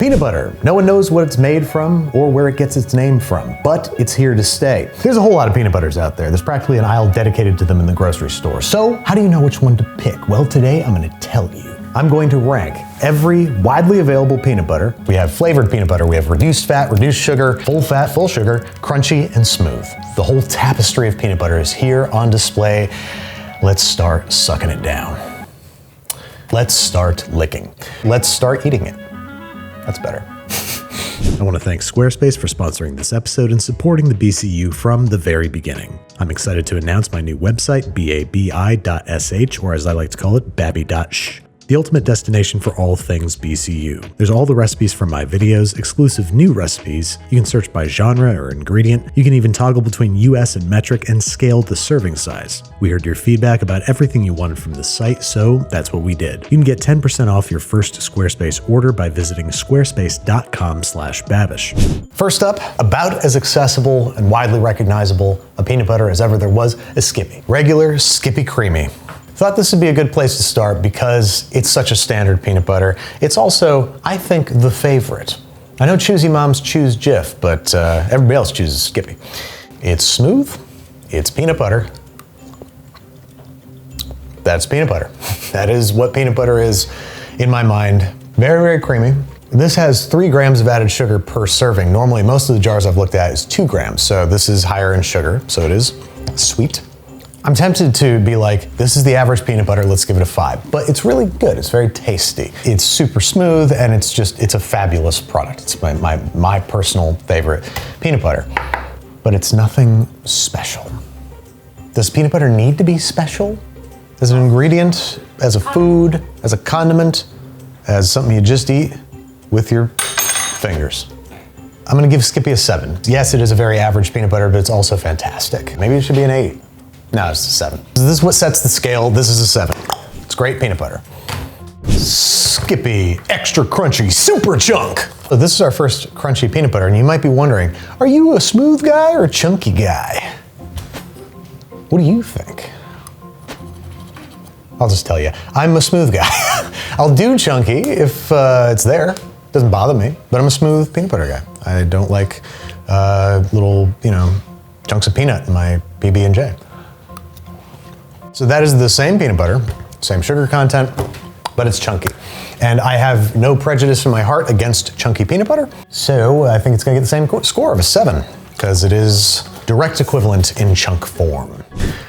Peanut butter. No one knows what it's made from or where it gets its name from, but it's here to stay. There's a whole lot of peanut butters out there. There's practically an aisle dedicated to them in the grocery store. So how do you know which one to pick? Well, today I'm gonna tell you. I'm going to rank every widely available peanut butter. We have flavored peanut butter, we have reduced fat, reduced sugar, full fat, full sugar, crunchy, and smooth. The whole tapestry of peanut butter is here on display. Let's start sucking it down. Let's start licking. Let's start eating it. That's better. I want to thank Squarespace for sponsoring this episode and supporting the BCU from the very beginning. I'm excited to announce my new website, babi.sh, or as I like to call it, babi.sh. The ultimate destination for all things BCU. There's all the recipes from my videos, exclusive new recipes. You can search by genre or ingredient. You can even toggle between US and metric and scale the serving size. We heard your feedback about everything you wanted from the site, so that's what we did. You can get 10% off your first Squarespace order by visiting squarespace.com/babish. First up, about as accessible and widely recognizable a peanut butter as ever there was is Skippy. Regular Skippy Creamy. Thought this would be a good place to start because it's such a standard peanut butter. It's also, I think, the favorite. I know choosy moms choose Jif, but everybody else chooses Skippy. It's smooth, it's peanut butter. That's peanut butter. That is what peanut butter is in my mind. Very, very creamy. This has 3 grams of added sugar per serving. Normally, most of the jars I've looked at is 2 grams, so this is higher in sugar, so it is sweet. I'm tempted to be like, this is the average peanut butter, let's give it a 5. But it's really good, it's very tasty. It's super smooth and it's a fabulous product. It's my personal favorite peanut butter. But it's nothing special. Does peanut butter need to be special? As an ingredient, as a food, as a condiment, as something you just eat with your fingers? I'm gonna give Skippy a 7. Yes, it is a very average peanut butter, but it's also fantastic. Maybe it should be an 8. No, it's a 7. This is what sets the scale. This is a 7. It's great peanut butter. Skippy Extra Crunchy Super Chunk. So this is our first crunchy peanut butter, and you might be wondering, are you a smooth guy or a chunky guy? What do you think? I'll just tell you, I'm a smooth guy. I'll do chunky if it's there. Doesn't bother me, but I'm a smooth peanut butter guy. I don't like little, chunks of peanut in my PB&J. So that is the same peanut butter, same sugar content, but it's chunky. And I have no prejudice in my heart against chunky peanut butter, so I think it's gonna get the same score of a 7, because it is direct equivalent in chunk form.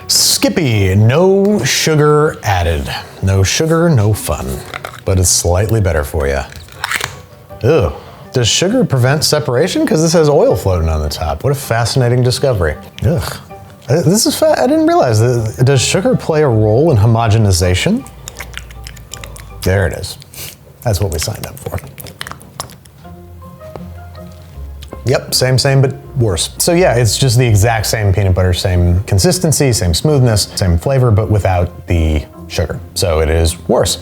Skippy, no sugar added. No sugar, no fun, but it's slightly better for you. Ew. Does sugar prevent separation? Because this has oil floating on the top. What a fascinating discovery. Ugh. This is I didn't realize that. Does sugar play a role in homogenization? There it is. That's what we signed up for. Yep, same, but worse. So yeah, it's just the exact same peanut butter, same consistency, same smoothness, same flavor, but without the sugar. So it is worse.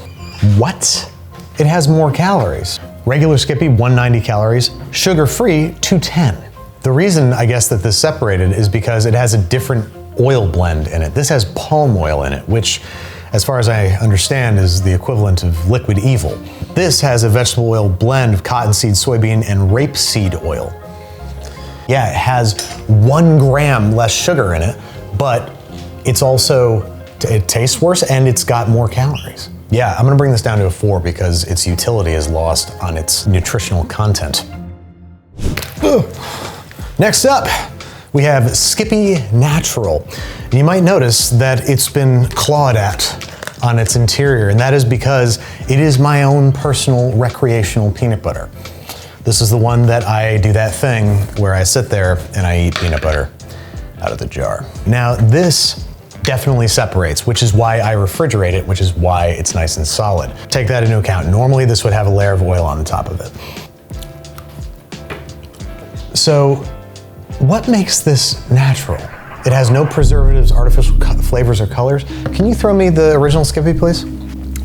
What? It has more calories. Regular Skippy, 190 calories. Sugar-free, 210. The reason, I guess, that this separated is because it has a different oil blend in it. This has palm oil in it, which, as far as I understand, is the equivalent of liquid evil. This has a vegetable oil blend of cottonseed, soybean, and rapeseed oil. Yeah, it has 1 gram less sugar in it, but it's also, it tastes worse and it's got more calories. Yeah, I'm gonna bring this down to a 4 because its utility is lost on its nutritional content. Ugh. Next up, we have Skippy Natural. And you might notice that it's been clawed at on its interior, and that is because it is my own personal recreational peanut butter. This is the one that I do that thing where I sit there and I eat peanut butter out of the jar. Now this definitely separates, which is why I refrigerate it, which is why it's nice and solid. Take that into account. Normally this would have a layer of oil on the top of it. So what makes this natural? It has no preservatives, artificial flavors, or colors. Can you throw me the original Skippy, please?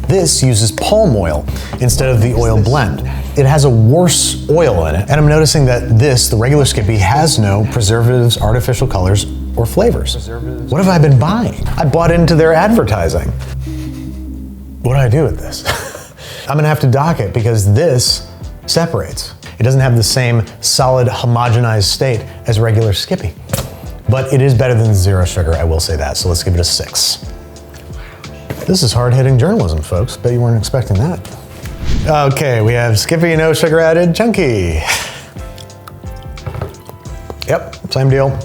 This uses palm oil instead of the oil blend. It has a worse oil in it, and I'm noticing that this, the regular Skippy, has no preservatives, artificial colors, or flavors. What have I been buying? I bought into their advertising. What do I do with this? I'm gonna have to dock it because this separates. It doesn't have the same solid homogenized state as regular Skippy. But it is better than zero sugar, I will say that, so let's give it a 6. This is hard-hitting journalism, folks. Bet you weren't expecting that. Okay, we have Skippy no sugar added chunky. Yep, same deal.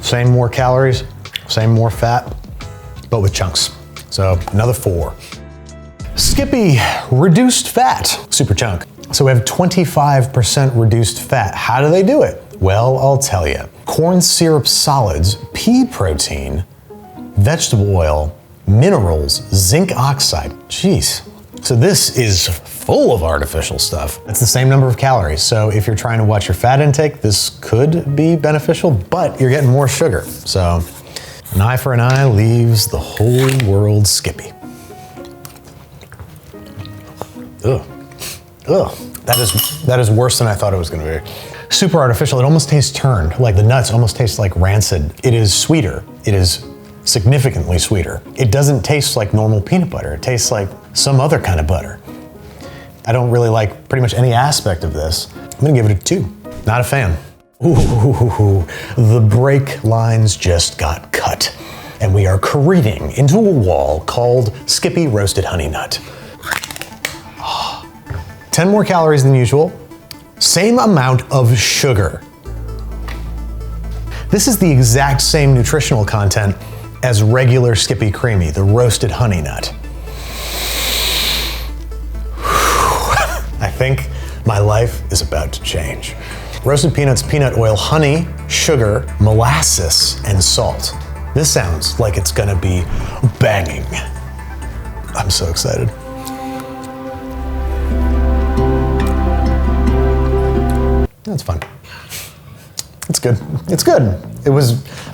Same more calories, same more fat, but with chunks. So another 4. Skippy reduced fat, super chunk. So we have 25% reduced fat. How do they do it? Well, I'll tell you. Corn syrup solids, pea protein, vegetable oil, minerals, zinc oxide. Jeez. So this is full of artificial stuff. It's the same number of calories. So if you're trying to watch your fat intake, this could be beneficial, but you're getting more sugar. So an eye for an eye leaves the whole world Skippy. Ugh. Ugh. That is worse than I thought it was gonna be. Super artificial. It almost tastes turned. Like the nuts almost taste like rancid. It is sweeter. It is significantly sweeter. It doesn't taste like normal peanut butter. It tastes like some other kind of butter. I don't really like pretty much any aspect of this. I'm gonna give it a 2. Not a fan. Ooh, the brake lines just got cut. And we are careening into a wall called Skippy Roasted Honey Nut. 10 more calories than usual. Same amount of sugar. This is the exact same nutritional content as regular Skippy Creamy, the roasted honey nut. I think my life is about to change. Roasted peanuts, peanut oil, honey, sugar, molasses, and salt. This sounds like it's gonna be banging. I'm so excited. That's fun. It's good. It's good. I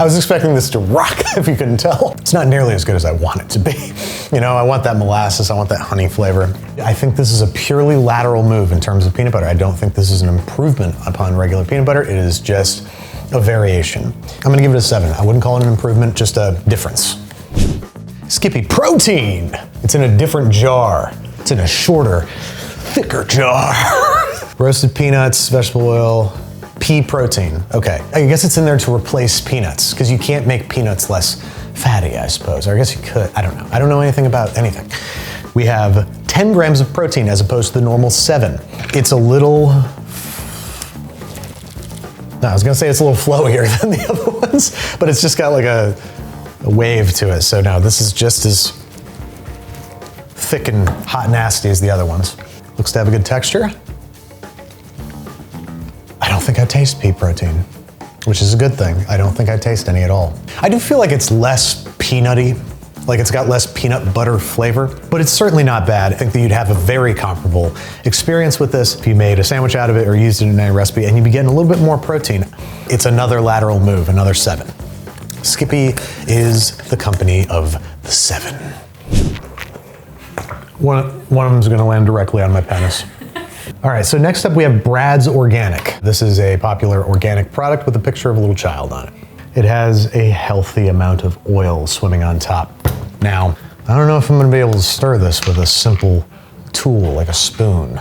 was expecting this to rock, if you couldn't tell. It's not nearly as good as I want it to be. You know, I want that molasses, I want that honey flavor. I think this is a purely lateral move in terms of peanut butter. I don't think this is an improvement upon regular peanut butter. It is just a variation. I'm gonna give it a 7. I wouldn't call it an improvement, just a difference. Skippy Protein. It's in a different jar. It's in a shorter, thicker jar. Roasted peanuts, vegetable oil, pea protein. Okay, I guess it's in there to replace peanuts because you can't make peanuts less fatty, I suppose. Or I guess you could, I don't know. I don't know anything about anything. We have 10 grams of protein as opposed to the normal 7. It's a little, no, I was gonna say it's a little flowier than the other ones, but it's just got like a wave to it. So no, this is just as thick and hot and nasty as the other ones. Looks to have a good texture. I don't think I taste pea protein, which is a good thing. I don't think I taste any at all. I do feel like it's less peanutty, like it's got less peanut butter flavor, but it's certainly not bad. I think that you'd have a very comparable experience with this if you made a sandwich out of it or used it in a recipe, and you'd be getting a little bit more protein. It's another lateral move, another 7. Skippy is the company of the 7. One of them's gonna land directly on my penis. All right, so next up we have Brad's Organic. This is a popular organic product with a picture of a little child on it. It has a healthy amount of oil swimming on top. Now, I don't know if I'm gonna be able to stir this with a simple tool like a spoon.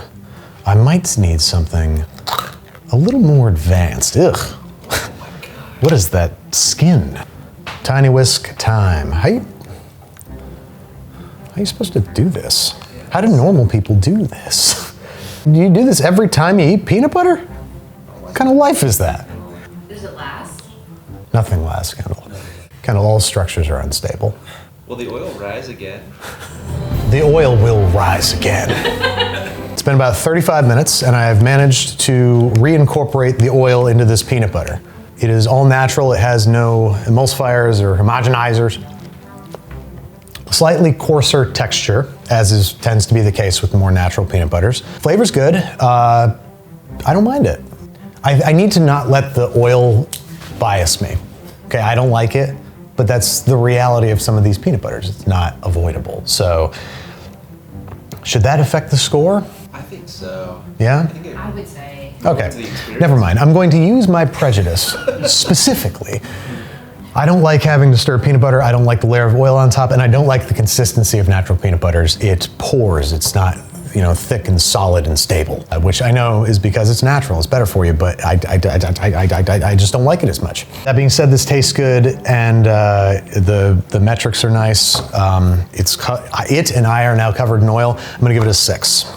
I might need something a little more advanced. Ugh. What is that skin? Tiny whisk time. How are you supposed to do this? How do normal people do this? Do you do this every time you eat peanut butter? What kind of life is that? Does it last? Nothing lasts, Kendall. Kind of all structures are unstable. Will the oil rise again? The oil will rise again. It's been about 35 minutes and I have managed to reincorporate the oil into this peanut butter. It is all natural. It has no emulsifiers or homogenizers. Slightly coarser texture, as tends to be the case with more natural peanut butters. Flavor's good. I don't mind it. I need to not let the oil bias me. Okay, I don't like it, but that's the reality of some of these peanut butters. It's not avoidable. So, should that affect the score? I think so. Yeah? I would say. Okay, never mind. I'm going to use my prejudice specifically. I don't like having to stir peanut butter. I don't like the layer of oil on top, and I don't like the consistency of natural peanut butters. It pours. It's not you know, thick and solid and stable, which I know is because it's natural, it's better for you, but I just don't like it as much. That being said, this tastes good, and the metrics are nice. It and I are now covered in oil. I'm gonna give it a 6.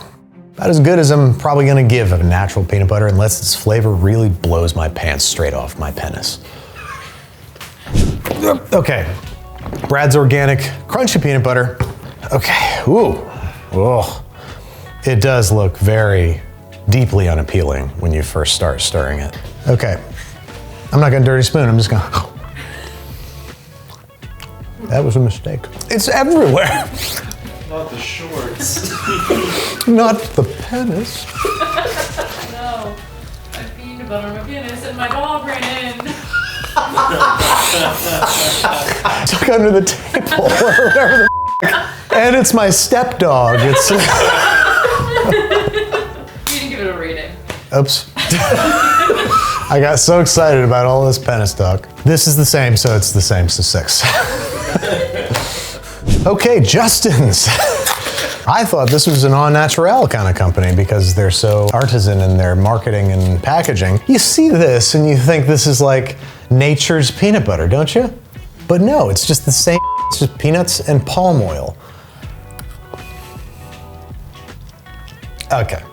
About as good as I'm probably gonna give a natural peanut butter, unless its flavor really blows my pants straight off my penis. Okay, Brad's Organic Crunchy Peanut Butter. Okay, ooh, oh. It does look very deeply unappealing when you first start stirring it. Okay, I'm not gonna dirty spoon, I'm just gonna. That was a mistake. It's everywhere. Not the shorts. Not the penis. No. I peanut butter on my penis and my dog ran in. Took under the table or whatever the f***. And it's my stepdog. It's. You didn't give it a rating. Oops. I got so excited about all this penis talk. This is the same, so it's the same, so 6. Okay, Justin's. I thought this was an au naturel kind of company because they're so artisan in their marketing and packaging. You see this and you think this is like nature's peanut butter, don't you? But no, it's just the same. It's just peanuts and palm oil. Okay.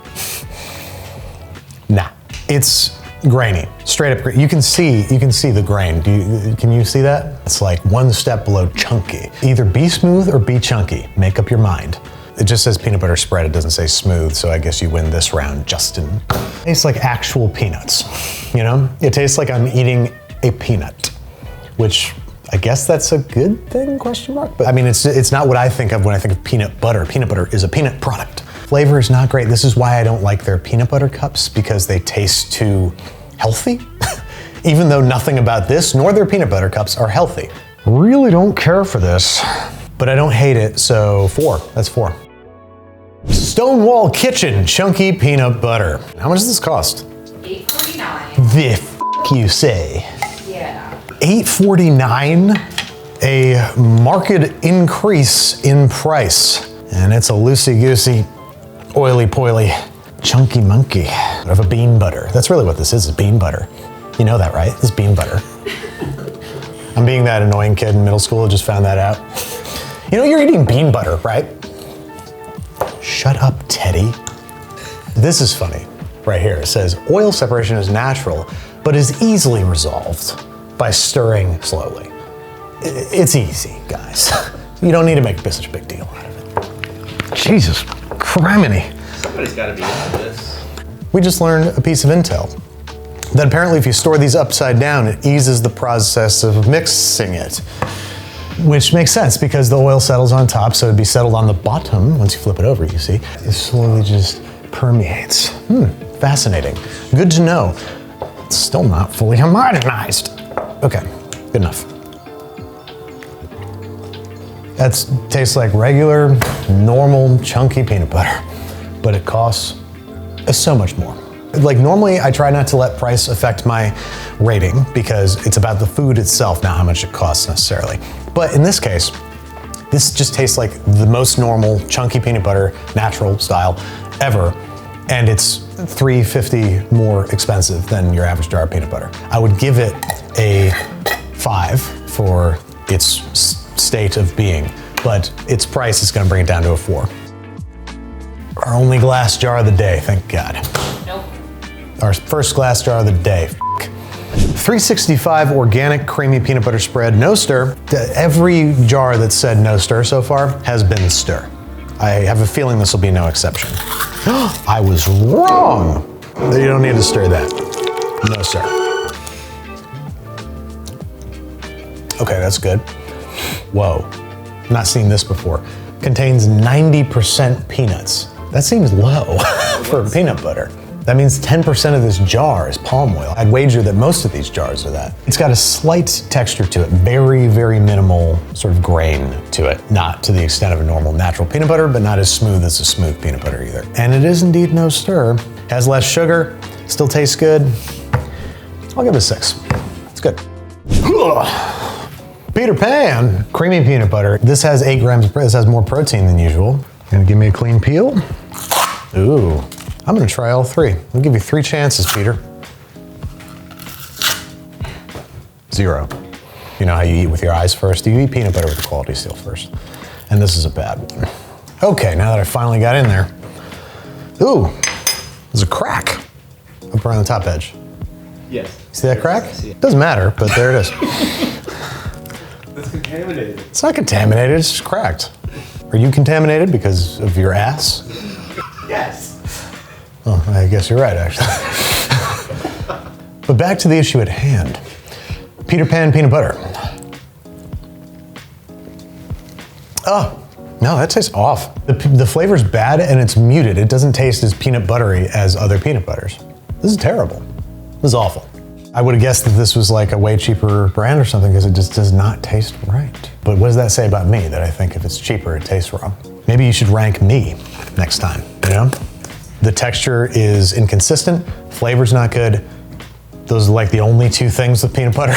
Nah, it's grainy, straight up. You can see the grain. Can you see that? It's like one step below chunky. Either be smooth or be chunky. Make up your mind. It just says peanut butter spread. It doesn't say smooth, so I guess you win this round, Justin. It tastes like actual peanuts, you know? It tastes like I'm eating a peanut, which I guess that's a good thing, question mark? But I mean, it's not what I think of when I think of peanut butter. Peanut butter is a peanut product. Flavor is not great. This is why I don't like their peanut butter cups, because they taste too healthy. Even though nothing about this nor their peanut butter cups are healthy. Really don't care for this, but I don't hate it, so 4, that's 4. Stonewall Kitchen Chunky Peanut Butter. How much does this cost? $8.49. The f you say? Yeah. $8.49, a marked increase in price. And it's a loosey-goosey, oily-poily, chunky monkey of a bean butter. That's really what this is bean butter. You know that, right? This is bean butter. I'm being that annoying kid in middle school who just found that out. You know, you're eating bean butter, right? Shut up, Teddie. This is funny, right here. It says, oil separation is natural, but is easily resolved by stirring slowly. It's easy, guys. You don't need to make such a big deal out of it. Jesus criminy. Somebody's got to be into this. We just learned a piece of intel. That apparently if you store these upside down, it eases the process of mixing it. Which makes sense because the oil settles on top, so it'd be settled on the bottom. Once you flip it over, you see, it slowly just permeates. Fascinating. Good to know. It's still not fully homogenized. Okay, good enough. That tastes like regular, normal, chunky peanut butter, but it costs so much more. Like normally I try not to let price affect my rating because it's about the food itself, not how much it costs necessarily. But in this case, this just tastes like the most normal chunky peanut butter, natural style ever. And it's $3.50 more expensive than your average jar of peanut butter. I would give it a 5 for its state of being, but its price is gonna bring it down to a 4. Our only glass jar of the day, thank God. Nope. Our first glass jar of the day. 365 organic creamy peanut butter spread, no stir. Every jar that said no stir so far has been stir. I have a feeling this will be no exception. I was wrong. You don't need to stir that. No stir. Okay, that's good. Whoa, not seen this before. Contains 90% peanuts. That seems low for peanut butter. That means 10% of this jar is palm oil. I'd wager that most of these jars are that. It's got a slight texture to it, very, very minimal sort of grain to it. Not to the extent of a normal natural peanut butter, but not as smooth as a smooth peanut butter either. And it is indeed no stir. Has less sugar, still tastes good. I'll give it a 6. It's good. Peter Pan, creamy peanut butter. This has 8 grams, this has more protein than usual. Gonna give me a clean peel. Ooh, I'm gonna try all three. I'll give you 3 chances, Peter. 0. You know how you eat with your eyes first? You eat peanut butter with the quality seal first. And this is a bad one. Okay, now that I finally got in there. Ooh, there's a crack up around the top edge. Yes. See that crack? I see it. Doesn't matter, but there it is. That's contaminated. It's not contaminated, it's just cracked. Are you contaminated because of your ass? Yes. Oh, I guess you're right, actually. But back to the issue at hand. Peter Pan peanut butter. Oh, no, that tastes off. The flavor's bad and it's muted. It doesn't taste as peanut buttery as other peanut butters. This is terrible. This is awful. I would have guessed that this was like a way cheaper brand or something because it just does not taste right. But what does that say about me, that I think if it's cheaper, it tastes wrong? Maybe you should rank me next time, you know? The texture is inconsistent, flavor's not good. Those are like the only 2 things with peanut butter.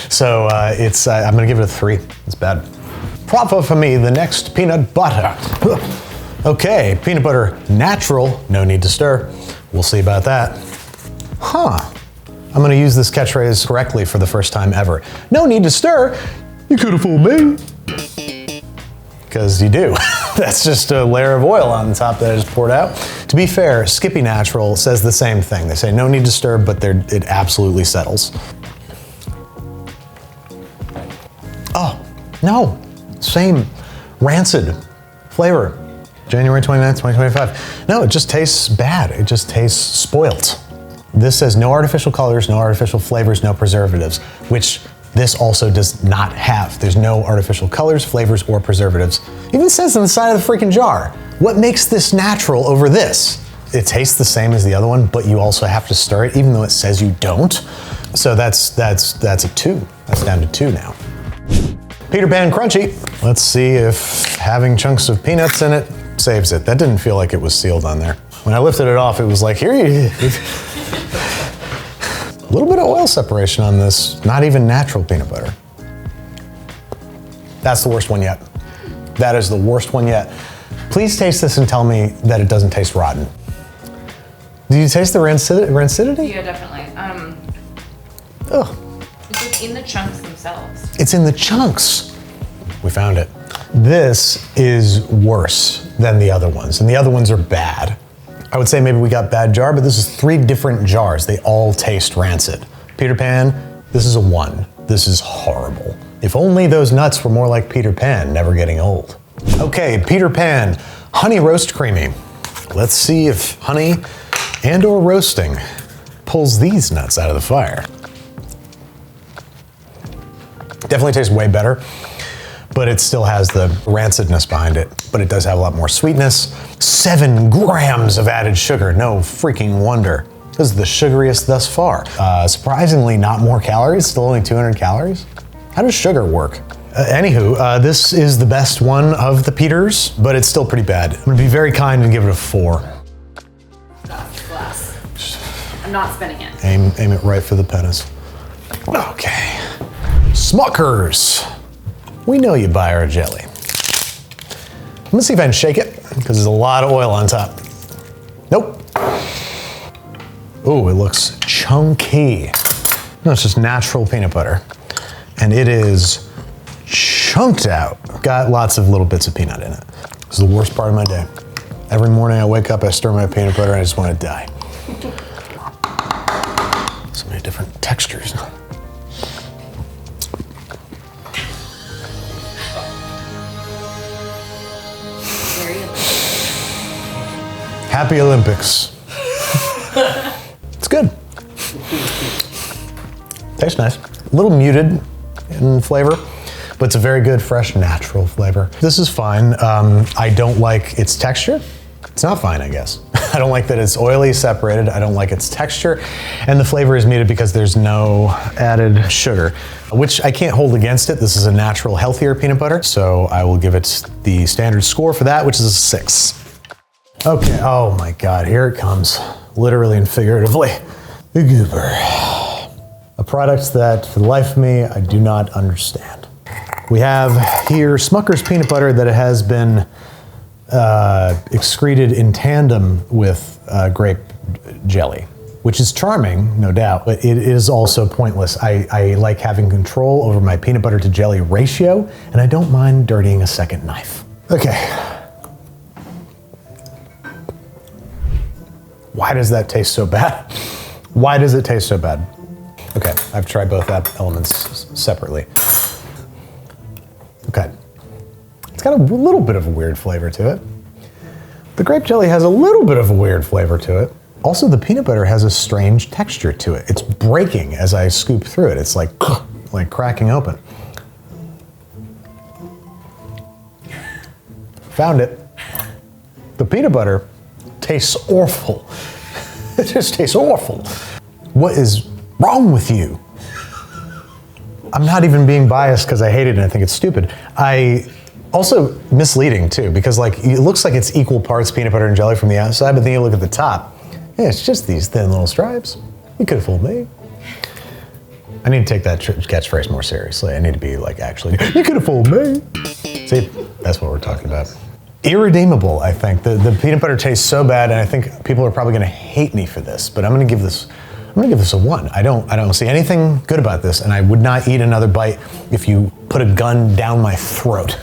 So I'm gonna give it a 3. It's bad. Proper for me, the next peanut butter. Okay, peanut butter natural, no need to stir. We'll see about that. Huh. I'm gonna use this catchphrase correctly for the first time ever. No need to stir. You could have fooled me. Because you do. That's just a layer of oil on the top that I just poured out. To be fair, Skippy Natural says the same thing. They say no need to stir, but it absolutely settles. Oh, no. Same rancid flavor. January 29th, 2025. No, it just tastes bad. It just tastes spoilt. This says no artificial colors, no artificial flavors, no preservatives, which this also does not have. There's no artificial colors, flavors, or preservatives. It even says on the side of the freaking jar. What makes this natural over this? It tastes the same as the other one, but you also have to stir it, even though it says you don't. So that's a 2. That's down to 2 now. Peter Pan Crunchy. Let's see if having chunks of peanuts in it saves it. That didn't feel like it was sealed on there. When I lifted it off, it was like, here you A little bit of oil separation on this, not even natural peanut butter. That's the worst one yet. That is the worst one yet. Please taste this and tell me that it doesn't taste rotten. Do you taste the rancidity? Yeah, definitely. Ugh. It's like in the chunks themselves. It's in the chunks. We found it. This is worse than the other ones, and the other ones are bad. I would say maybe we got bad jar, but this is 3 different jars. They all taste rancid. Peter Pan, this is a 1. This is horrible. If only those nuts were more like Peter Pan, never getting old. Okay, Peter Pan, honey roast creamy. Let's see if honey and or roasting pulls these nuts out of the fire. Definitely tastes way better, but it still has the rancidness behind it, but it does have a lot more sweetness. 7 grams of added sugar, no freaking wonder. This is the sugariest thus far. Surprisingly not more calories, still only 200 calories. How does sugar work? Anywho, this is the best one of the Peters, but it's still pretty bad. I'm gonna be very kind and give it a 4. Glass. I'm not spinning it. Aim it right for the penis. Okay. Smuckers. We know you buy our jelly. I'm gonna see if I can shake it, because there's a lot of oil on top. Nope. Ooh, it looks chunky. No, it's just natural peanut butter. And it is chunked out. Got lots of little bits of peanut in it. This is the worst part of my day. Every morning I wake up, I stir my peanut butter, and I just want to die. So many different textures. Happy Olympics. It's good. Tastes nice. A little muted in flavor, but it's a very good, fresh, natural flavor. This is fine. I don't like its texture. It's not fine, I guess. I don't like that it's oily, separated. I don't like its texture. And the flavor is muted because there's no added sugar, which I can't hold against it. This is a natural, healthier peanut butter. So I will give it the standard score for that, which is a 6. Okay, oh my God, here it comes. Literally and figuratively. The Goober. A product that, for the life of me, I do not understand. We have here Smucker's peanut butter that has been excreted in tandem with grape jelly, which is charming, no doubt, but it is also pointless. I like having control over my peanut butter to jelly ratio, and I don't mind dirtying a second knife. Okay. Why does that taste so bad? Why does it taste so bad? Okay, I've tried both elements separately. Okay. It's got a little bit of a weird flavor to it. The grape jelly has a little bit of a weird flavor to it. Also, the peanut butter has a strange texture to it. It's breaking as I scoop through it. It's like cracking open. Found it. The peanut butter tastes awful. It just tastes awful. What is wrong with you? I'm not even being biased because I hate it and I think it's stupid. Also misleading too, because like it looks like it's equal parts peanut butter and jelly from the outside, but then you look at the top, yeah, it's just these thin little stripes. You could have fooled me. I need to take that catchphrase more seriously. I need to be like, actually, you could have fooled me. See, that's what we're talking about. Irredeemable, I think. The peanut butter tastes so bad, and I think people are probably gonna hate me for this, but I'm gonna give this a 1. I don't see anything good about this, and I would not eat another bite if you put a gun down my throat,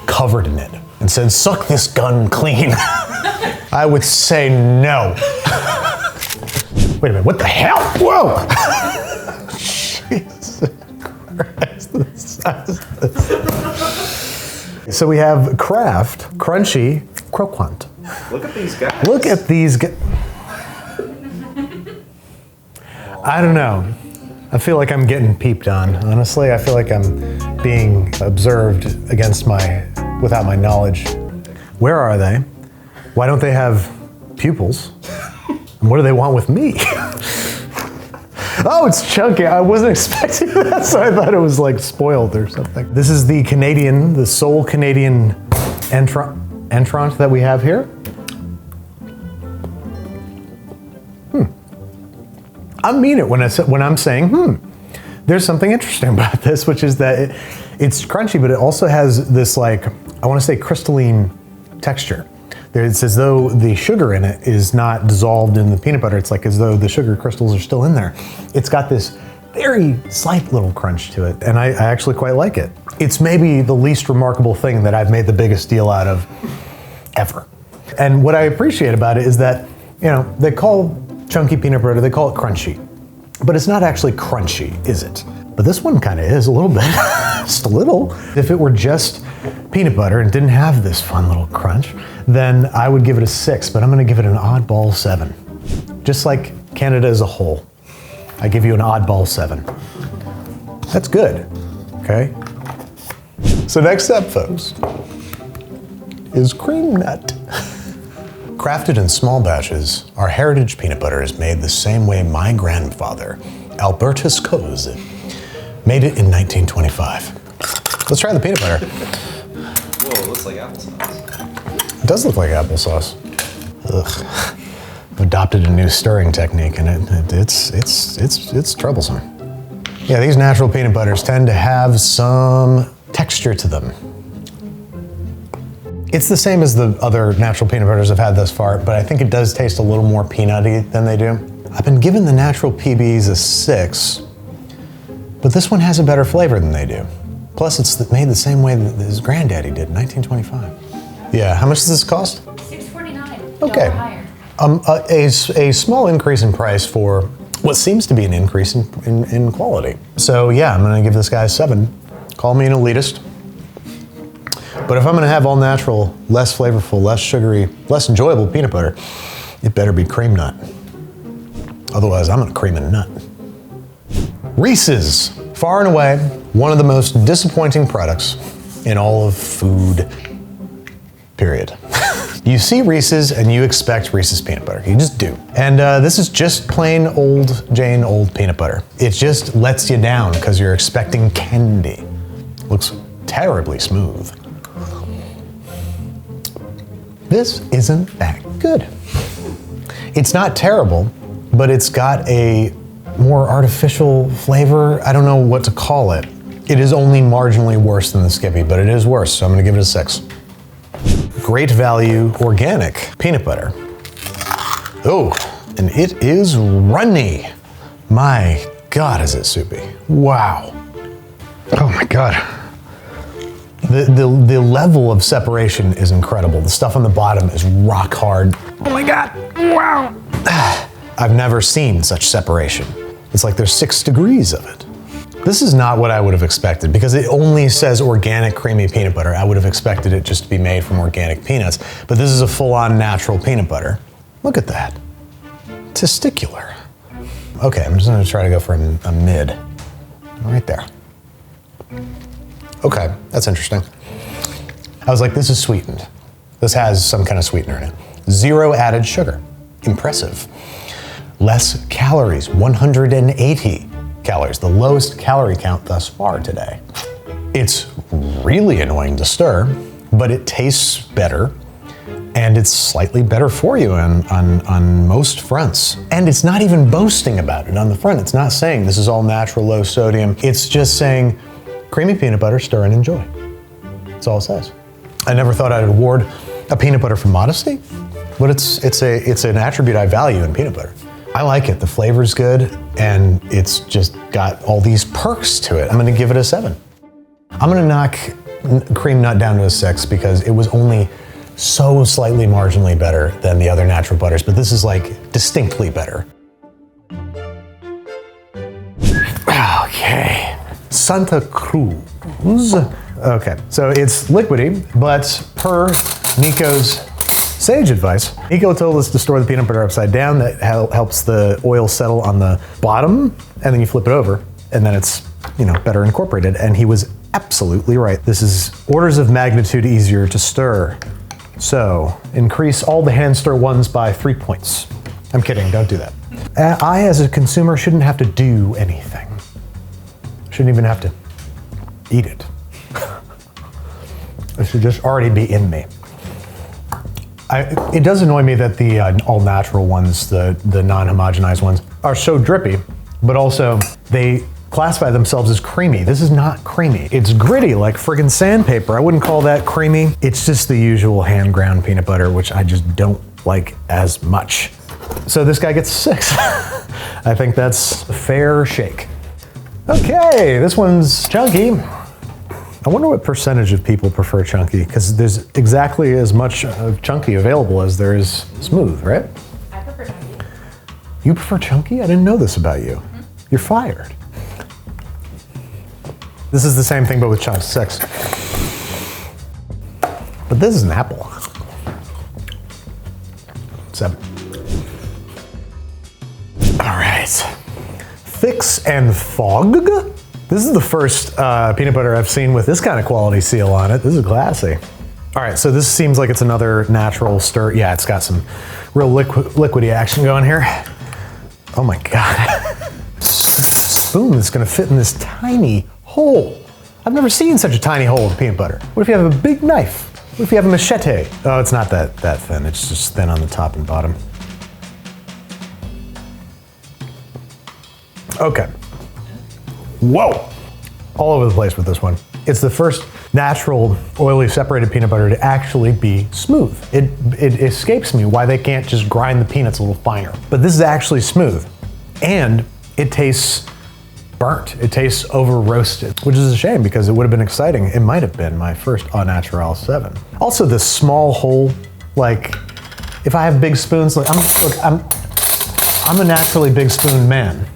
covered in it, and said, suck this gun clean. I would say no. Wait a minute, what the hell? Whoa! Jesus Christ, the size of this. So we have Kraft Crunchy Croquant. Look at these guys. Look at these guys. I don't know. I feel like I'm getting peeped on, honestly. I feel like I'm being observed without my knowledge. Where are they? Why don't they have pupils? And what do they want with me? Oh, it's chunky. I wasn't expecting that, so I thought it was like spoiled or something. This is the sole Canadian entrant that we have here. I mean it when I'm saying, there's something interesting about this, which is that it's crunchy, but it also has this like, I want to say crystalline texture. It's as though the sugar in it is not dissolved in the peanut butter. It's like as though the sugar crystals are still in there. It's got this very slight little crunch to it, and I actually quite like it. It's maybe the least remarkable thing that I've made the biggest deal out of ever. And what I appreciate about it is that, they call chunky peanut butter, they call it crunchy, but it's not actually crunchy, is it? But this one kind of is a little bit, just a little. If it were just peanut butter and didn't have this fun little crunch, then I would give it a 6, but I'm gonna give it an oddball 7. Just like Canada as a whole, I give you an oddball 7. That's good, okay? So next up, folks, is cream nut. Crafted in small batches, our heritage peanut butter is made the same way my grandfather, Albertus Coes, made it in 1925. Let's try the peanut butter. Whoa, it looks like applesauce. It does look like applesauce. Ugh. I've adopted a new stirring technique, and it's troublesome. Yeah, these natural peanut butters tend to have some texture to them. It's the same as the other natural peanut butters I've had thus far, but I think it does taste a little more peanutty than they do. I've been giving the natural PBs a 6, but this one has a better flavor than they do. Plus, it's made the same way that his granddaddy did in 1925. Yeah, how much does this cost? $6.49. Okay. Higher. A small increase in price for what seems to be an increase in quality. So yeah, I'm gonna give this guy a 7. Call me an elitist. But if I'm gonna have all natural, less flavorful, less sugary, less enjoyable peanut butter, it better be cream nut. Otherwise, I'm gonna cream a nut. Reese's, far and away, one of the most disappointing products in all of food, period. You see Reese's and you expect Reese's peanut butter. You just do. And this is just plain old Jane old peanut butter. It just lets you down because you're expecting candy. Looks terribly smooth. This isn't that good. It's not terrible, but it's got a more artificial flavor. I don't know what to call it. It is only marginally worse than the Skippy, but it is worse, so I'm gonna give it a 6. great value organic peanut butter. Oh, and it is runny. My God, is it soupy. Wow. Oh my God. The level of separation is incredible. The stuff on the bottom is rock hard. Oh my God, wow. I've never seen such separation. It's like there's 6 degrees of it. This is not what I would have expected because it only says organic creamy peanut butter. I would have expected it just to be made from organic peanuts, but this is a full-on natural peanut butter. Look at that. Testicular. Okay, I'm just gonna try to go for a mid. Right there. Okay, that's interesting. I was like, this is sweetened. This has some kind of sweetener in it. 0 added sugar. Impressive. Less calories, 180 calories, the lowest calorie count thus far today. It's really annoying to stir, but it tastes better, and it's slightly better for you on most fronts. And it's not even boasting about it on the front. It's not saying this is all natural, low sodium. It's just saying creamy peanut butter, stir and enjoy. That's all it says. I never thought I'd award a peanut butter for modesty, but it's an attribute I value in peanut butter. I like it, the flavor's good, and it's just got all these perks to it. I'm gonna give it a 7. I'm gonna knock Cream Nut down to a 6 because it was only so slightly marginally better than the other natural butters, but this is like distinctly better. Okay, Santa Cruz. Okay, so it's liquidy, but per Nico's sage advice, Nico told us to store the peanut butter upside down. That helps the oil settle on the bottom, and then you flip it over, and then it's, you know, better incorporated. And he was absolutely right. This is orders of magnitude easier to stir. So increase all the hand stir ones by 3 points. I'm kidding, don't do that. I, as a consumer, shouldn't have to do anything. Shouldn't even have to eat it. It should just already be in me. It does annoy me that the all-natural ones, the non-homogenized ones, are so drippy, but also they classify themselves as creamy. This is not creamy. It's gritty like friggin' sandpaper. I wouldn't call that creamy. It's just the usual hand-ground peanut butter, which I just don't like as much. So this guy gets 6. I think that's a fair shake. Okay, this one's chunky. I wonder what percentage of people prefer chunky, because there's exactly as much of chunky available as there is smooth, right? I prefer chunky. You prefer chunky? I didn't know this about you. Mm-hmm. You're fired. This is the same thing, but with chunks, 6. But this is an apple. 7. All right. Fix and Fogg. This is the first peanut butter I've seen with this kind of quality seal on it. This is classy. All right, so this seems like it's another natural stir. Yeah, it's got some real liquidy action going here. Oh my God. Spoon that's gonna fit in this tiny hole. I've never seen such a tiny hole of peanut butter. What if you have a big knife? What if you have a machete? Oh, it's not that thin. It's just thin on the top and bottom. Okay. Whoa, all over the place with this one. It's the first natural, oily, separated peanut butter to actually be smooth. It escapes me why they can't just grind the peanuts a little finer. But this is actually smooth, and it tastes burnt. It tastes over roasted, which is a shame because it would have been exciting. It might have been my first Au Naturel 7. Also, this small hole, like, if I have big spoons, like, I'm a naturally big spoon man.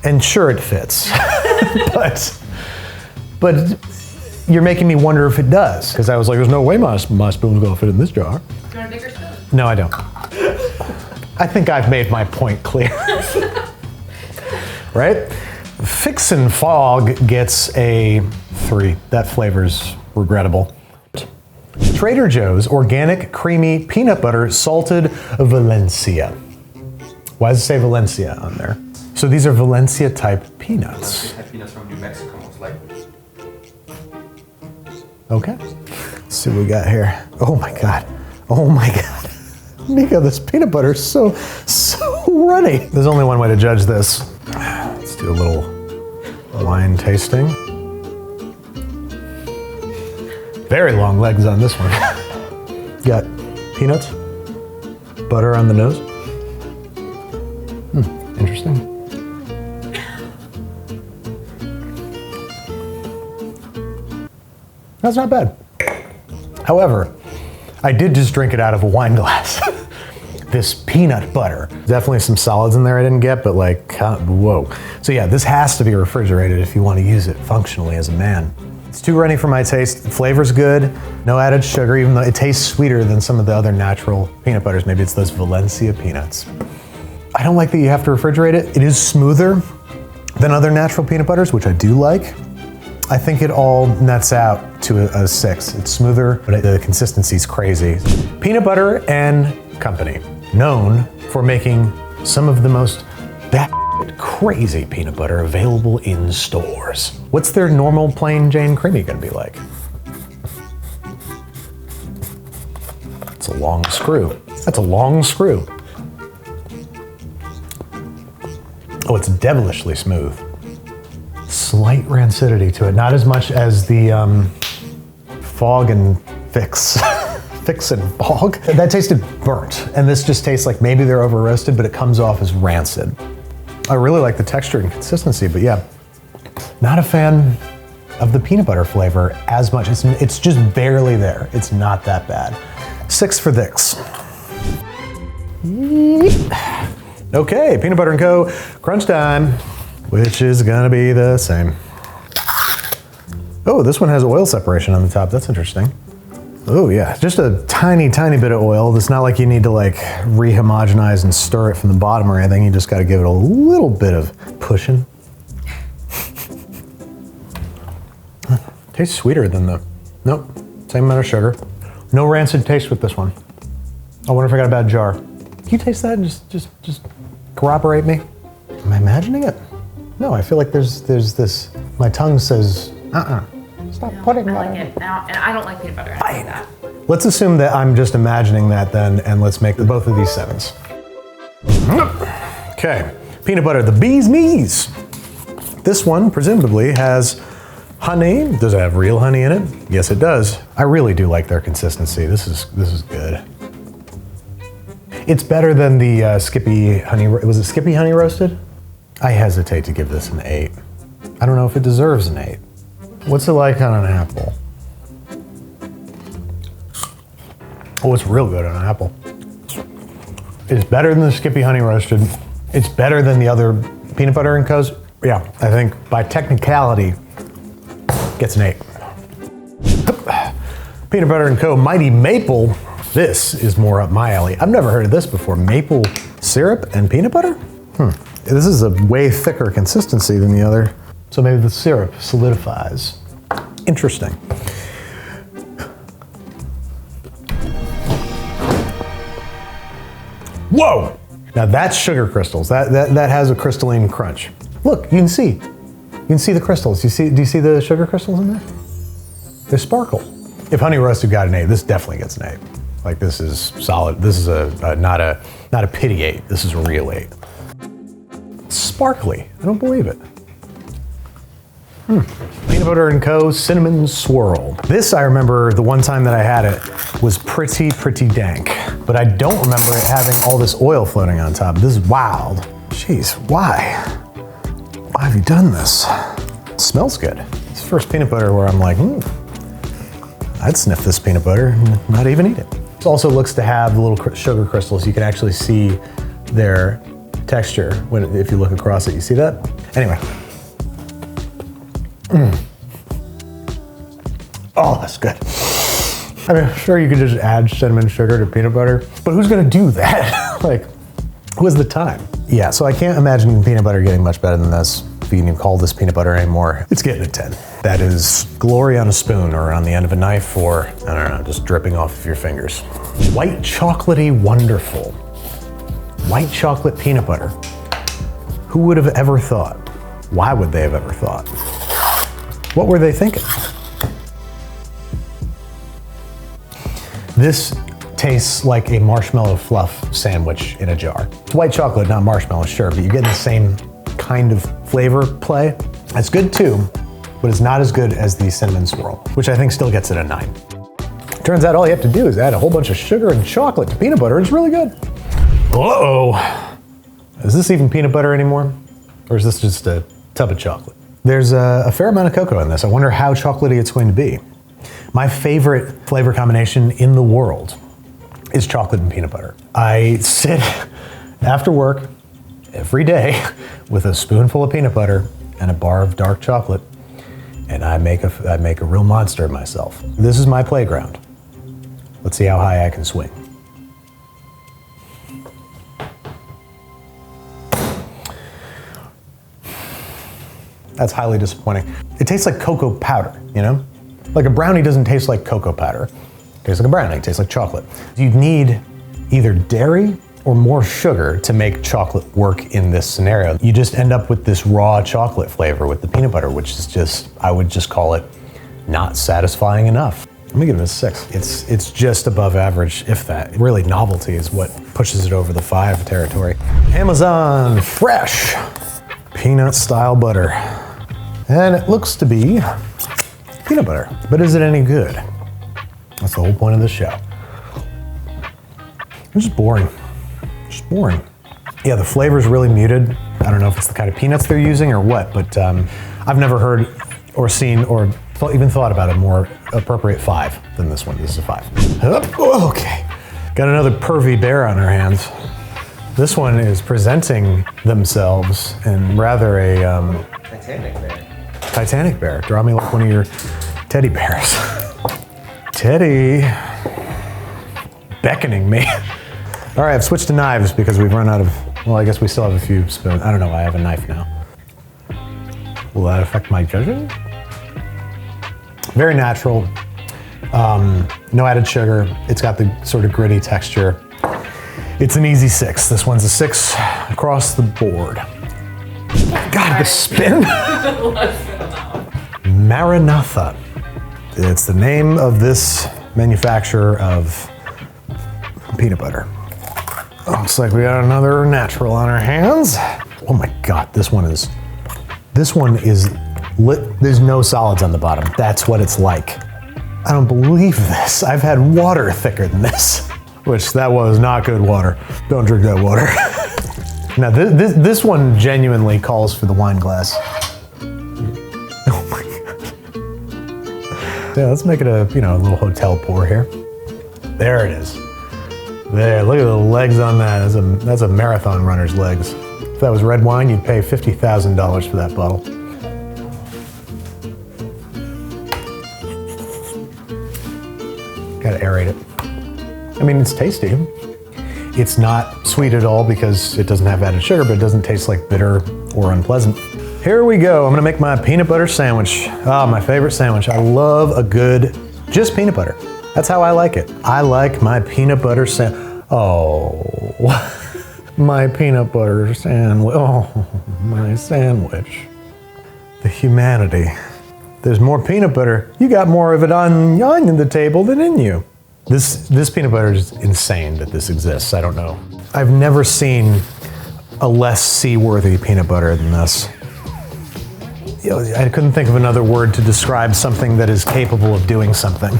And sure, it fits, but you're making me wonder if it does. Because I was like, there's no way my spoon's gonna fit in this jar. Do you want a bigger spoon? No, I don't. I think I've made my point clear. Right? Fix and Fogg gets a 3. That flavor's regrettable. Trader Joe's Organic Creamy Peanut Butter Salted Valencia. Why does it say Valencia on there? So these are Valencia type peanuts. Had peanuts from New Mexico, most likely. Okay. Let's see what we got here. Oh my God. Oh my God. Nico, this peanut butter is so runny. There's only one way to judge this. Let's do a little wine tasting. Very long legs on this one. Got peanuts, butter on the nose. Interesting. That's not bad. However, I did just drink it out of a wine glass. This peanut butter. Definitely some solids in there I didn't get, but like, whoa. So yeah, this has to be refrigerated if you want to use it functionally as a man. It's too runny for my taste. The flavor's good, no added sugar, even though it tastes sweeter than some of the other natural peanut butters. Maybe it's those Valencia peanuts. I don't like that you have to refrigerate it. It is smoother than other natural peanut butters, which I do like. I think it all nets out to a 6. It's smoother, but the consistency's crazy. Peanut Butter and Company, known for making some of the most crazy peanut butter available in stores. What's their normal plain Jane creamy gonna be like? It's a long screw. That's a long screw. Oh, it's devilishly smooth. Slight rancidity to it, not as much as the Fogg and Fix. Fix and Fogg. That tasted burnt, and this just tastes like maybe they're over roasted, but it comes off as rancid. I really like the texture and consistency, but yeah, not a fan of the peanut butter flavor as much. It's just barely there. It's not that bad. 6 for this. Okay, Peanut Butter & Co. Crunch time, which is gonna be the same. Oh, this one has oil separation on the top. That's interesting. Oh yeah, just a tiny, tiny bit of oil. It's not like you need to like re-homogenize and stir it from the bottom or anything. You just gotta give it a little bit of pushing. Tastes sweeter than the, nope, same amount of sugar. No rancid taste with this one. I wonder if I got a bad jar. Can you taste that and just corroborate me? Am I imagining it? No, I feel like there's this, my tongue says, stop putting I that. like it now, and I don't like peanut butter. I like that. Let's assume that I'm just imagining that then, and let's make both of these 7s. Okay, peanut butter, the bee's knees. This one presumably has honey. Does it have real honey in it? Yes, it does. I really do like their consistency. This is good. It's better than the Skippy honey. Was it Skippy honey roasted? I hesitate to give this an 8. I don't know if it deserves an 8. What's it like on an apple? Oh, it's real good on an apple. It's better than the Skippy honey roasted. It's better than the other peanut butter & Co.'s. Yeah, I think by technicality, gets an 8. Peanut Butter & Co. Mighty Maple. This is more up my alley. I've never heard of this before. Maple syrup and peanut butter? This is a way thicker consistency than the other. So maybe the syrup solidifies. Interesting. Whoa! Now that's sugar crystals. That has a crystalline crunch. Look, you can see. You can see the crystals. Do you see the sugar crystals in there? They sparkle. If honey roasted got an 8, this definitely gets an 8. Like this is solid. This is not a pity 8. This is a real 8. Sparkly. I don't believe it. Peanut Butter & Co. Cinnamon Swirl. This, I remember the one time that I had it was pretty dank, but I don't remember it having all this oil floating on top. This is wild. Jeez, why? Why have you done this? It smells good. It's the first peanut butter where I'm like, I'd sniff this peanut butter and not even eat it. It also looks to have the little sugar crystals. You can actually see their texture if you look across it. You see that? Anyway. Oh, that's good. I mean, sure, you could just add cinnamon sugar to peanut butter, but who's gonna do that? Like, who has the time? Yeah, so I can't imagine peanut butter getting much better than this. If you can even call this peanut butter anymore. It's getting a 10. That is glory on a spoon or on the end of a knife or, I don't know, just dripping off of your fingers. White chocolatey wonderful. White chocolate peanut butter. Who would have ever thought? Why would they have ever thought? What were they thinking? This tastes like a marshmallow fluff sandwich in a jar. It's white chocolate, not marshmallow, sure, but you're getting the same kind of flavor play. It's good too, but it's not as good as the cinnamon swirl, which I think still gets it a 9. Turns out all you have to do is add a whole bunch of sugar and chocolate to peanut butter. It's really good. Uh-oh. Is this even peanut butter anymore? Or is this just a tub of chocolate? There's a fair amount of cocoa in this. I wonder how chocolatey it's going to be. My favorite flavor combination in the world is chocolate and peanut butter. I sit after work every day with a spoonful of peanut butter and a bar of dark chocolate, and I make a real monster of myself. This is my playground. Let's see how high I can swing. That's highly disappointing. It tastes like cocoa powder, you know? Like a brownie doesn't taste like cocoa powder. It tastes like a brownie, it tastes like chocolate. You need either dairy or more sugar to make chocolate work in this scenario. You just end up with this raw chocolate flavor with the peanut butter, which is just, I would just call it not satisfying enough. Let me give it a 6. It's just above average, if that. Really, novelty is what pushes it over the 5 territory. Amazon Fresh peanut style butter. And it looks to be peanut butter, but is it any good? That's the whole point of this show. It's just boring. Just boring. Yeah, the flavor's really muted. I don't know if it's the kind of peanuts they're using or what, but I've never heard or seen or even thought about a more appropriate 5 than this one. This is a 5. Okay, got another pervy bear on our hands. This one is presenting themselves in rather a Titanic bear. Titanic bear. Draw me like one of your teddy bears. Teddy, beckoning me. All right, I've switched to knives because we've run out of, well, I guess we still have a few spoons. I don't know, I have a knife now. Will that affect my judging? Very natural, no added sugar. It's got the sort of gritty texture. It's an easy 6. This one's a 6 across the board. God, the spin. MaraNatha. It's the name of this manufacturer of peanut butter. Looks like we got another natural on our hands. Oh my God, this one is lit. There's no solids on the bottom. That's what it's like. I don't believe this. I've had water thicker than this, which that was not good water. Don't drink that water. Now this one genuinely calls for the wine glass. Oh my God. Yeah, let's make it a little hotel pour here. There it is. There, look at the legs on that. That's a marathon runner's legs. If that was red wine, you'd pay $50,000 for that bottle. Gotta aerate it. I mean, it's tasty. It's not sweet at all because it doesn't have added sugar, but it doesn't taste like bitter or unpleasant. Here we go. I'm gonna make my peanut butter sandwich. Oh, my favorite sandwich. I love a good, just peanut butter. That's how I like it. I like my peanut butter sandwich. Oh, my peanut butter sandwich. Oh, my sandwich. The humanity. There's more peanut butter. You got more of it on the table than in you. This peanut butter is insane that this exists. I don't know. I've never seen a less seaworthy peanut butter than this. You know, I couldn't think of another word to describe something that is capable of doing something.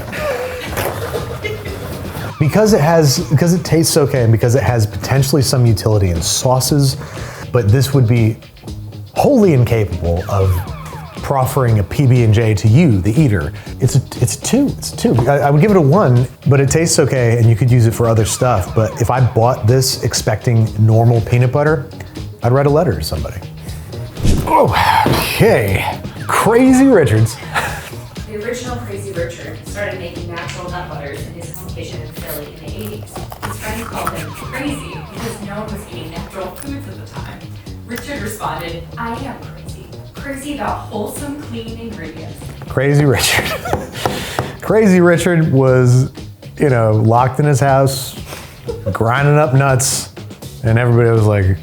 Because it tastes okay and because it has potentially some utility in sauces, but this would be wholly incapable of proffering a PB&J to you, the eater. It's a 2. I would give it a 1, but it tastes okay and you could use it for other stuff. But if I bought this expecting normal peanut butter, I'd write a letter to somebody. Oh, okay. Crazy Richards. The original Crazy Richard started making natural nut butters in his home kitchen in Philly in the 80s. His friends called him crazy because no one was eating natural foods at the time. Richard responded, I am crazy. Crazy about wholesome, clean ingredients. Crazy Richard. Crazy Richard was, locked in his house, grinding up nuts, and everybody was like,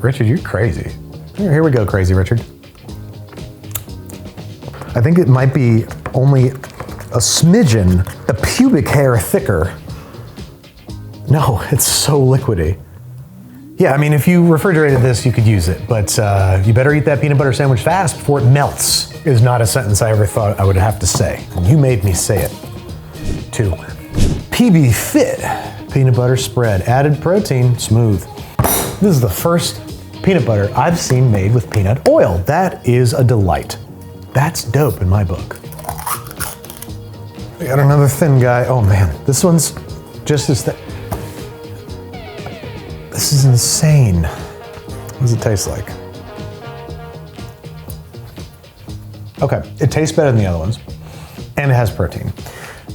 Richard, you're crazy. Here we go, Crazy Richard. I think it might be only a smidgen, a pubic hair thicker. No, it's so liquidy. Yeah, I mean, if you refrigerated this, you could use it, but you better eat that peanut butter sandwich fast before it melts, is not a sentence I ever thought I would have to say. You made me say it. 2. PBfit peanut butter spread. Added protein, smooth. This is the first peanut butter I've seen made with peanut oil. That is a delight. That's dope in my book. We got another thin guy. Oh man, this one's just as thick. This is insane. What does it taste like? Okay, it tastes better than the other ones, and it has protein.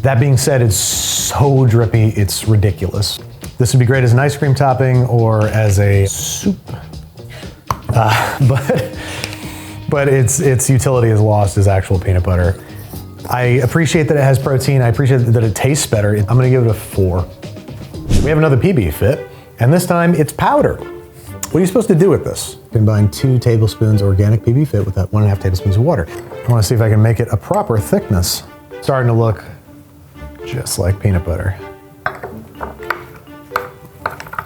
That being said, it's so drippy, it's ridiculous. This would be great as an ice cream topping or as a soup. But its utility is lost as actual peanut butter. I appreciate that it has protein. I appreciate that it tastes better. I'm gonna give it a 4. We have another PBfit, and this time it's powder. What are you supposed to do with this? Combine 2 tablespoons organic PBfit with that 1.5 tablespoons of water. I wanna see if I can make it a proper thickness. Starting to look just like peanut butter.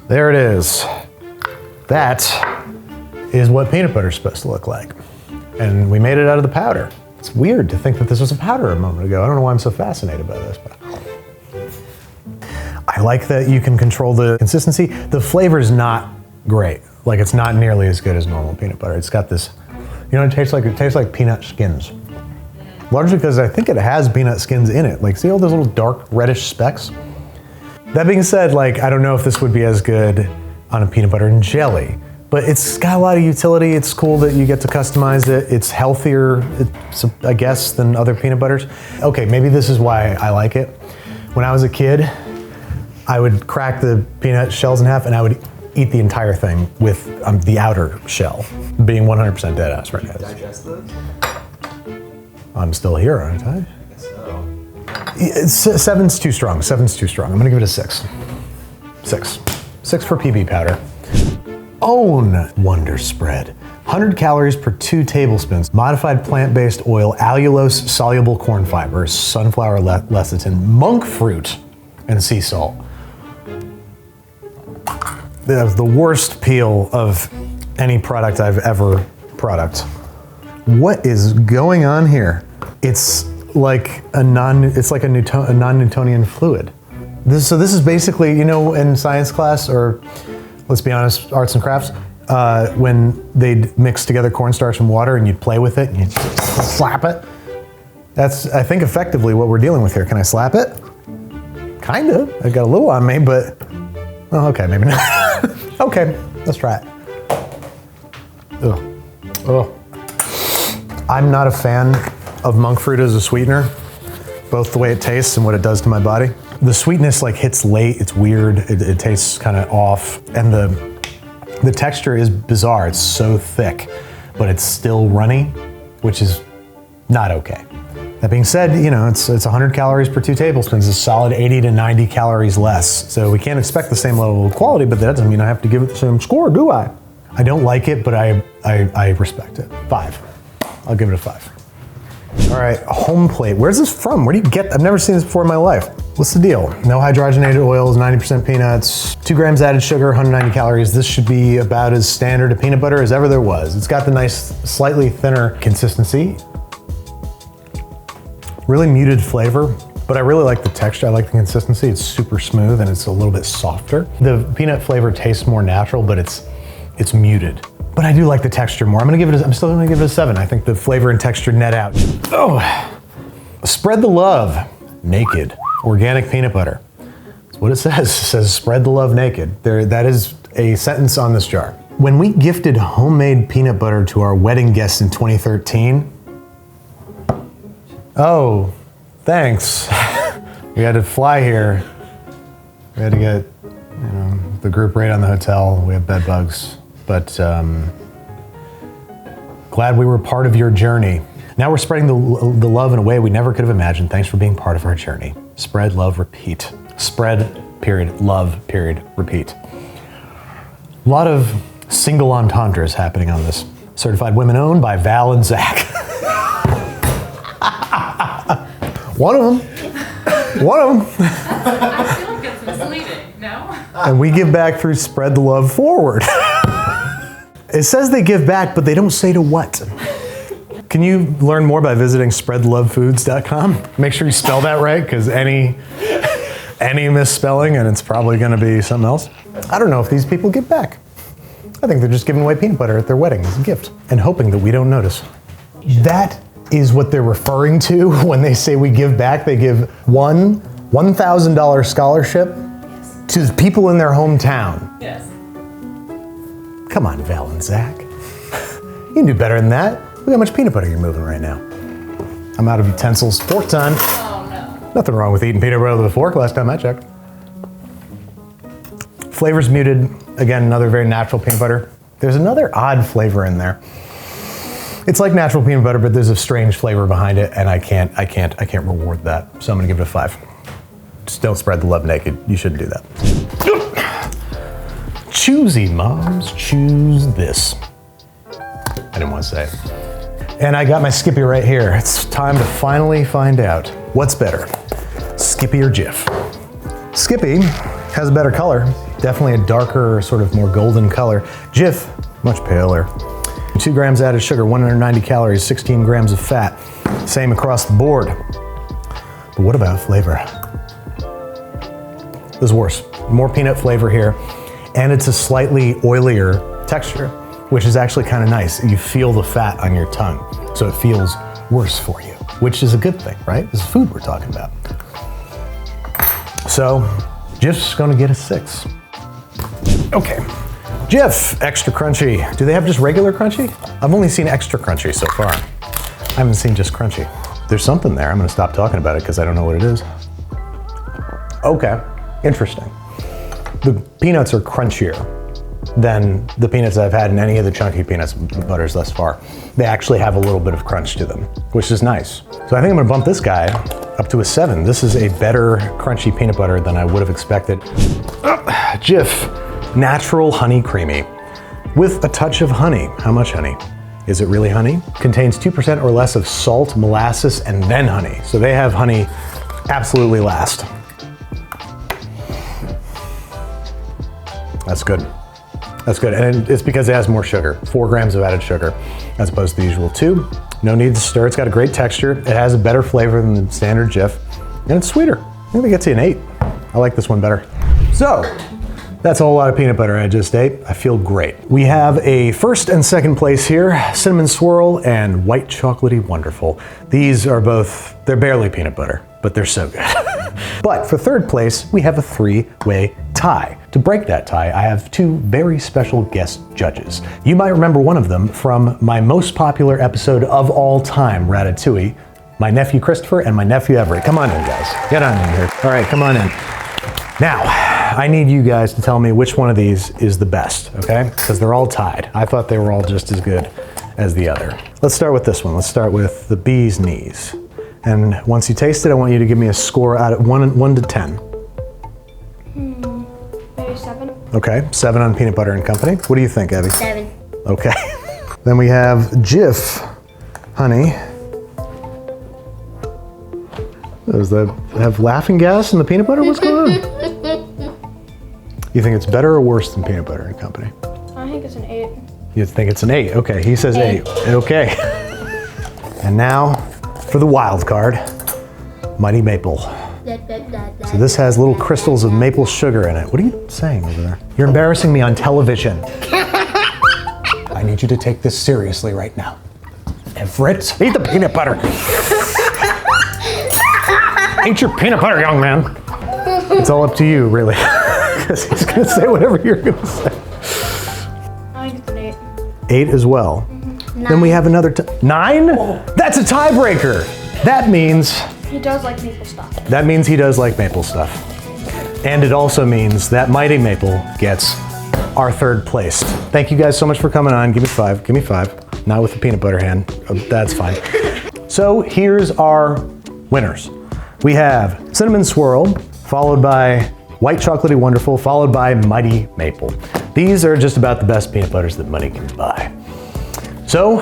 There it is. That is what peanut butter is supposed to look like. And we made it out of the powder. It's weird to think that this was a powder a moment ago. I don't know why I'm so fascinated by this, but I like that you can control the consistency. The flavor's not great. Like, it's not nearly as good as normal peanut butter. It's got this, you know, it tastes like peanut skins. Largely because I think it has peanut skins in it. Like, see all those little dark reddish specks? That being said, like, I don't know if this would be as good on a peanut butter and jelly, but it's got a lot of utility. It's cool that you get to customize it. It's healthier, I guess, than other peanut butters. Okay, maybe this is why I like it. When I was a kid, I would crack the peanut shells in half and I would eat the entire thing with the outer shell. Being 100% dead ass right now. Digest those? I'm still here, aren't I? Guess so. 7's too strong. 7's too strong. I'm gonna give it a 6. 6. 6 for PB powder. Own Wonderspread. 100 calories per 2 tablespoons. Modified plant-based oil, allulose soluble corn fibers, sunflower lecithin, monk fruit, and sea salt. They have the worst peel of any product I've ever product. What is going on here? It's like a non-Newtonian fluid. So this is basically, you know, in science class, or let's be honest, arts and crafts, when they'd mix together cornstarch and water and you'd play with it and you'd slap it. That's, I think, effectively what we're dealing with here. Can I slap it? Kind of. I got a little on me, but, well, okay, maybe not. Okay, let's try it. Ugh. Oh. I'm not a fan of monk fruit as a sweetener, both the way it tastes and what it does to my body. The sweetness like hits late, it's weird, it tastes kind of off, and the texture is bizarre. It's so thick, but it's still runny, which is not okay. That being said, you know, it's 100 calories per 2 tablespoons, a solid 80 to 90 calories less. So we can't expect the same level of quality, but that doesn't mean I have to give it the same score, do I? I don't like it, but I respect it. 5. I'll give it a 5. All right, HomePlate. Where's this from? Where do you get? I've never seen this before in my life. What's the deal? No hydrogenated oils, 90% peanuts, 2 grams added sugar, 190 calories. This should be about as standard a peanut butter as ever there was. It's got the nice, slightly thinner consistency. Really muted flavor, but I really like the texture. I like the consistency. It's super smooth and it's a little bit softer. The peanut flavor tastes more natural, but it's muted. But I do like the texture more. I'm still gonna give it a 7. I think the flavor and texture net out. Oh, spread the love, naked, organic peanut butter. That's what it says. It says spread the love naked. That is a sentence on this jar. When we gifted homemade peanut butter to our wedding guests in 2013, oh, thanks. We had to fly here. We had to get, you know, the group rate on the hotel. We have bed bugs. But glad we were part of your journey. Now we're spreading the love in a way we never could have imagined. Thanks for being part of our journey. Spread, love, repeat. Spread, period, love, period, repeat. A lot of single entendres happening on this. Certified women owned by Val and Zach. One of them. I feel like it's misleading, no? And we give back through Spread the Love Forward. It says they give back, but they don't say to what. Can you learn more by visiting spreadlovefoods.com? Make sure you spell that right, because any misspelling and it's probably gonna be something else. I don't know if these people give back. I think they're just giving away peanut butter at their wedding as a gift and hoping that we don't notice. That is what they're referring to when they say we give back. They give one $1,000 scholarship to the people in their hometown. Yes. Come on, Val and Zach. You can do better than that. Look how much peanut butter you're moving right now. I'm out of utensils. Fork time. Oh no. Nothing wrong with eating peanut butter with a fork last time I checked. Flavor's muted. Again, another very natural peanut butter. There's another odd flavor in there. It's like natural peanut butter, but there's a strange flavor behind it, and I can't reward that. So I'm gonna give it a 5. Just don't spread the love naked. You shouldn't do that. Choosy moms, choose this. I didn't want to say it. And I got my Skippy right here. It's time to finally find out what's better, Skippy or Jif. Skippy has a better color, definitely a darker, sort of more golden color. Jif, much paler. 2 grams added sugar, 190 calories, 16 grams of fat. Same across the board. But what about flavor? This is worse. More peanut flavor here, and it's a slightly oilier texture, which is actually kind of nice. You feel the fat on your tongue, so it feels worse for you, which is a good thing, right? This is food we're talking about. So, Jif's gonna get a 6. Okay, Jif Extra Crunchy. Do they have just regular crunchy? I've only seen Extra Crunchy so far. I haven't seen just crunchy. There's something there. I'm gonna stop talking about it because I don't know what it is. Okay, interesting. The peanuts are crunchier than the peanuts I've had in any of the chunky peanuts butters thus far. They actually have a little bit of crunch to them, which is nice. So I think I'm gonna bump this guy up to a 7. This is a better crunchy peanut butter than I would have expected. Jif Natural Honey Creamy with a touch of honey. How much honey? Is it really honey? Contains 2% or less of salt, molasses, and then honey. So they have honey absolutely last. That's good. That's good, and it's because it has more sugar. 4 grams of added sugar, as opposed to the usual 2. No need to stir, it's got a great texture. It has a better flavor than the standard Jif, and it's sweeter. I think it gets you an 8. I like this one better. So, that's a whole lot of peanut butter I just ate. I feel great. We have a first and second place here, Cinnamon Swirl and White Choclatey Wonderful. These are both, they're barely peanut butter, but they're so good. But for third place, we have a 3-way tie. To break that tie, I have 2 very special guest judges. You might remember one of them from my most popular episode of all time, Ratatouille, my nephew Christopher and my nephew Everett. Come on in, guys. Get on in here. All right, come on in. Now, I need you guys to tell me which one of these is the best, okay? Because they're all tied. I thought they were all just as good as the other. Let's start with this one. Let's start with the bee's knees. And once you taste it, I want you to give me a score out of 1 to 10. Maybe 7. Okay, 7 on Peanut Butter and Company. What do you think, Abby? 7. Okay. Then we have Jif Honey. Does that have laughing gas in the peanut butter? What's going on? You think it's better or worse than Peanut Butter and Company? I think it's an 8. You think it's an 8? Okay, he says 8. Okay. And now for the wild card, Mighty Maple. So this has little crystals of maple sugar in it. What are you saying over there? You're embarrassing me on television. I need you to take this seriously right now. Everett, eat the peanut butter. Eat your peanut butter, young man. It's all up to you, really. Because he's gonna say whatever you're gonna say. I think it's an 8. 8 as well. 9. Then we have another 9? That's a tiebreaker. That means He does like maple stuff. That means he does like maple stuff. And it also means that Mighty Maple gets our 3rd place. Thank you guys so much for coming on. Give me 5, give me 5. Not with the peanut butter hand, that's fine. So here's our winners. We have Cinnamon Swirl, followed by White Chocolaty Wonderful, followed by Mighty Maple. These are just about the best peanut butters that money can buy. So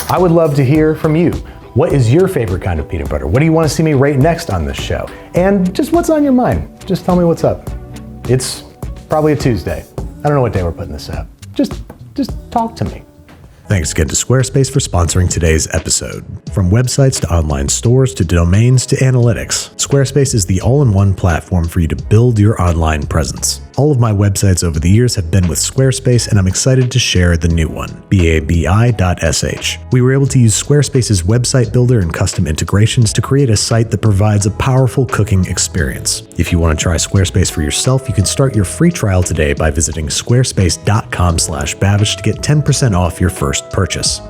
I would love to hear from you. What is your favorite kind of peanut butter? What do you want to see me rate next on this show? And just what's on your mind? Just tell me what's up. It's Probably a Tuesday. I don't know what day we're putting this out. Just talk to me. Thanks again to Squarespace for sponsoring today's episode. From websites to online stores to domains to analytics, Squarespace is the all-in-one platform for you to build your online presence. All of my websites over the years have been with Squarespace, and I'm excited to share the new one, babi.sh. We were able to use Squarespace's website builder and custom integrations to create a site that provides a powerful cooking experience. If you want to try Squarespace for yourself, you can start your free trial today by visiting squarespace.com/Babish to get 10% off your first purchase.